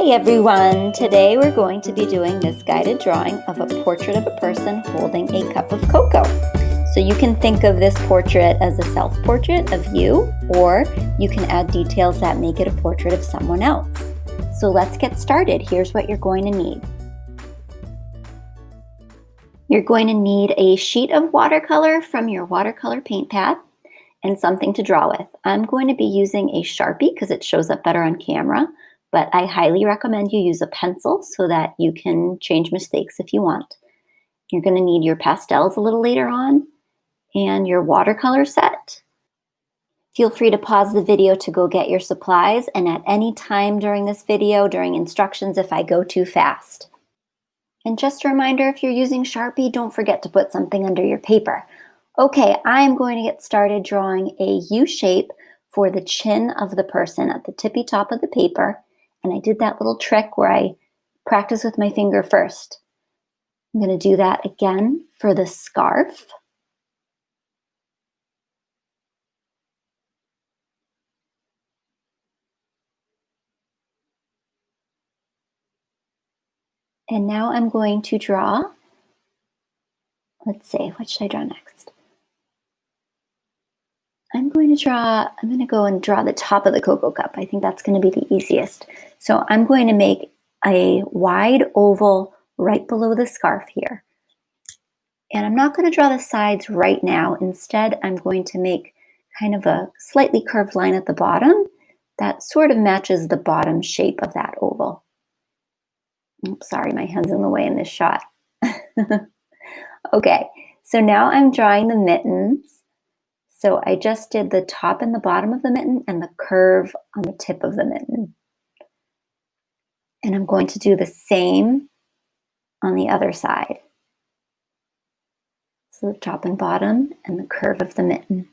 Hey everyone! Today we're going to be doing this guided drawing of a portrait of a person holding a cup of cocoa. So you can think of this portrait as a self-portrait of you, or you can add details that make it a portrait of someone else. So let's get started. Here's what you're going to need. You're going to need a sheet of watercolor from your watercolor paint pad and something to draw with. I'm going to be using a Sharpie because it shows up better on camera, but I highly recommend you use a pencil so that you can change mistakes if you want. You're going to need your pastels a little later on and your watercolor set. Feel free to pause the video to go get your supplies, and at any time during this video, during instructions, if I go too fast. And just a reminder, if you're using Sharpie, don't forget to put something under your paper. Okay, I'm going to get started drawing a U shape for the chin of the person at the tippy top of the paper. And I did that little trick where I practice with my finger first. I'm going to do that again for the scarf. And now I'm going to draw, let's see, what should I draw next? I'm going to go and draw the top of the cocoa cup. I think that's going to be the easiest. So I'm going to make a wide oval right below the scarf here. And I'm not going to draw the sides right now. Instead, I'm going to make kind of a slightly curved line at the bottom that sort of matches the bottom shape of that oval. Oops, sorry, my hand's in the way in this shot. Okay, so now I'm drawing the mittens. So I just did the top and the bottom of the mitten and the curve on the tip of the mitten. And I'm going to do the same on the other side. So the top and bottom and the curve of the mitten.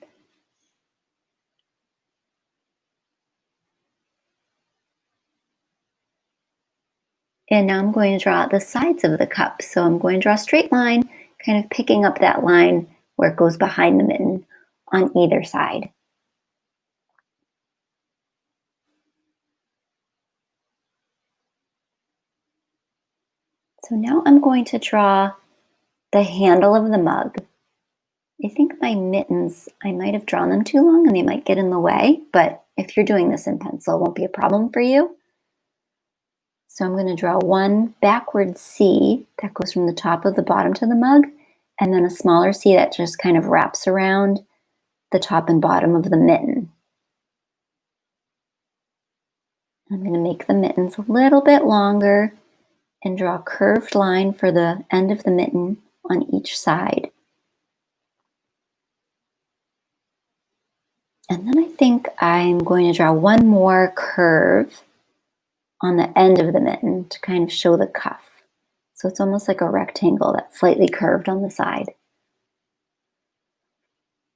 And now I'm going to draw the sides of the cup. So I'm going to draw a straight line, kind of picking up that line where it goes behind the mitten on either side. So now I'm going to draw the handle of the mug. I think my mittens, I might have drawn them too long and they might get in the way, but if you're doing this in pencil, it won't be a problem for you. So I'm going to draw one backward C that goes from the top of the bottom to the mug, and then a smaller C that just kind of wraps around the top and bottom of the mitten. I'm going to make the mittens a little bit longer and draw a curved line for the end of the mitten on each side. And then I think I'm going to draw one more curve on the end of the mitten to kind of show the cuff. So it's almost like a rectangle that's slightly curved on the side.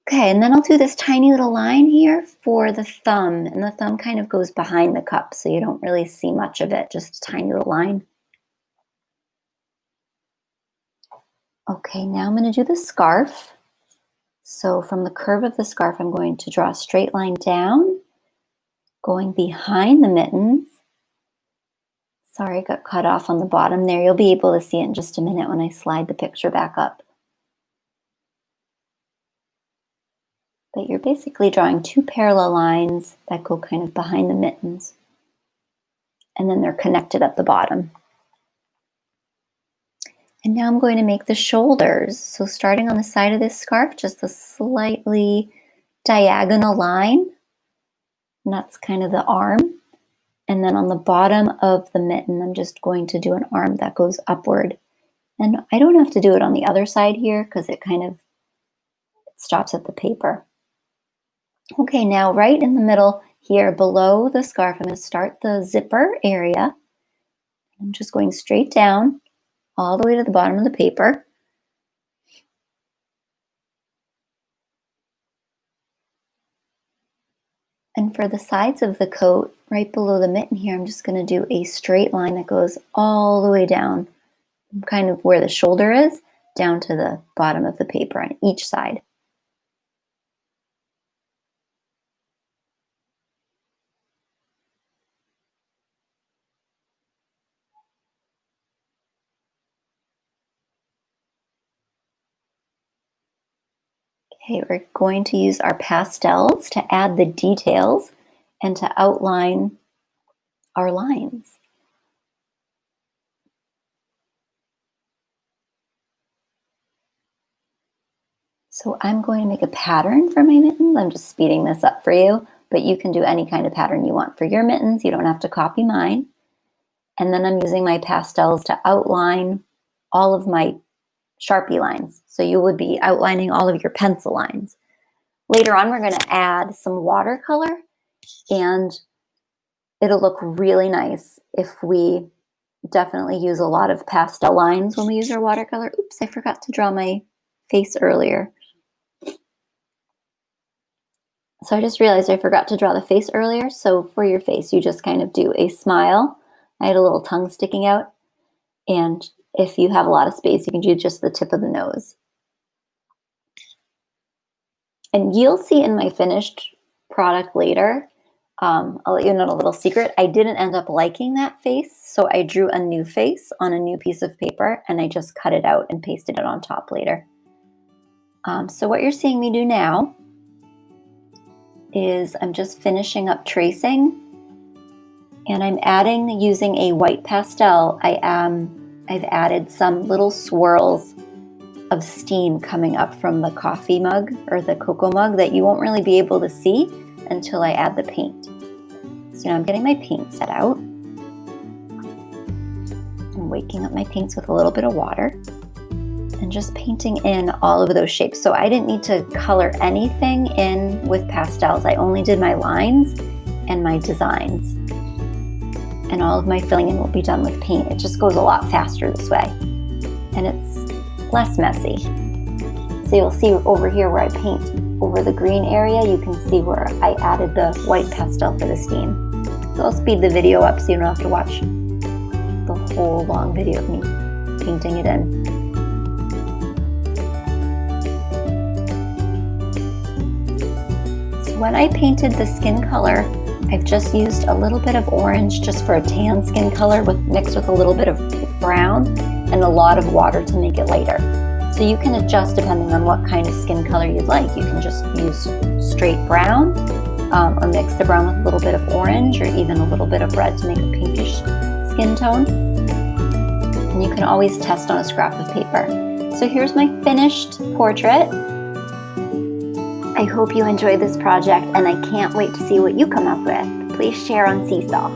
Okay, and then I'll do this tiny little line here for the thumb, and the thumb kind of goes behind the cup, so you don't really see much of it, just a tiny little line. Okay, now I'm going to do the scarf. So from the curve of the scarf, I'm going to draw a straight line down, going behind the mittens. Sorry, I got cut off on the bottom there. You'll be able to see it in just a minute when I slide the picture back up. But you're basically drawing two parallel lines that go kind of behind the mittens. And then they're connected at the bottom. And now I'm going to make the shoulders. So starting on the side of this scarf, just a slightly diagonal line. And that's kind of the arm. And then on the bottom of the mitten, I'm just going to do an arm that goes upward. And I don't have to do it on the other side here because it kind of stops at the paper. Okay, now right in the middle here below the scarf, I'm going to start the zipper area. I'm just going straight down all the way to the bottom of the paper. And for the sides of the coat, right below the mitten here, I'm just going to do a straight line that goes all the way down, kind of where the shoulder is, down to the bottom of the paper on each side. Okay, we're going to use our pastels to add the details and to outline our lines. So I'm going to make a pattern for my mittens. I'm just speeding this up for you, but you can do any kind of pattern you want for your mittens. You don't have to copy mine. And then I'm using my pastels to outline all of my Sharpie lines. So you would be outlining all of your pencil lines. Later on, we're going to add some watercolor, and it'll look really nice if we definitely use a lot of pastel lines when we use our watercolor. Oops, I forgot to draw my face earlier. So I just realized I forgot to draw the face earlier. So for your face, you just kind of do a smile. I had a little tongue sticking out. And if you have a lot of space, you can do just the tip of the nose. And you'll see in my finished product later, I'll let you know a little secret. I didn't end up liking that face. So I drew a new face on a new piece of paper and I just cut it out and pasted it on top later. So what you're seeing me do now is I'm just finishing up tracing, and I'm adding, using a white pastel, I've added some little swirls of steam coming up from the coffee mug or the cocoa mug that you won't really be able to see until I add the paint. So now I'm getting my paint set out. I'm waking up my paints with a little bit of water and just painting in all of those shapes. So I didn't need to color anything in with pastels. I only did my lines and my designs. And all of my filling in will be done with paint. It just goes a lot faster this way. And it's less messy. So you'll see over here where I paint over the green area, you can see where I added the white pastel for the steam. So I'll speed the video up so you don't have to watch the whole long video of me painting it in. When I painted the skin color, I've just used a little bit of orange just for a tan skin color mixed with a little bit of brown and a lot of water to make it lighter. So you can adjust depending on what kind of skin color you'd like. You can just use straight brown or mix the brown with a little bit of orange or even a little bit of red to make a pinkish skin tone. And you can always test on a scrap of paper. So here's my finished portrait. I hope you enjoyed this project, and I can't wait to see what you come up with. Please share on Seesaw.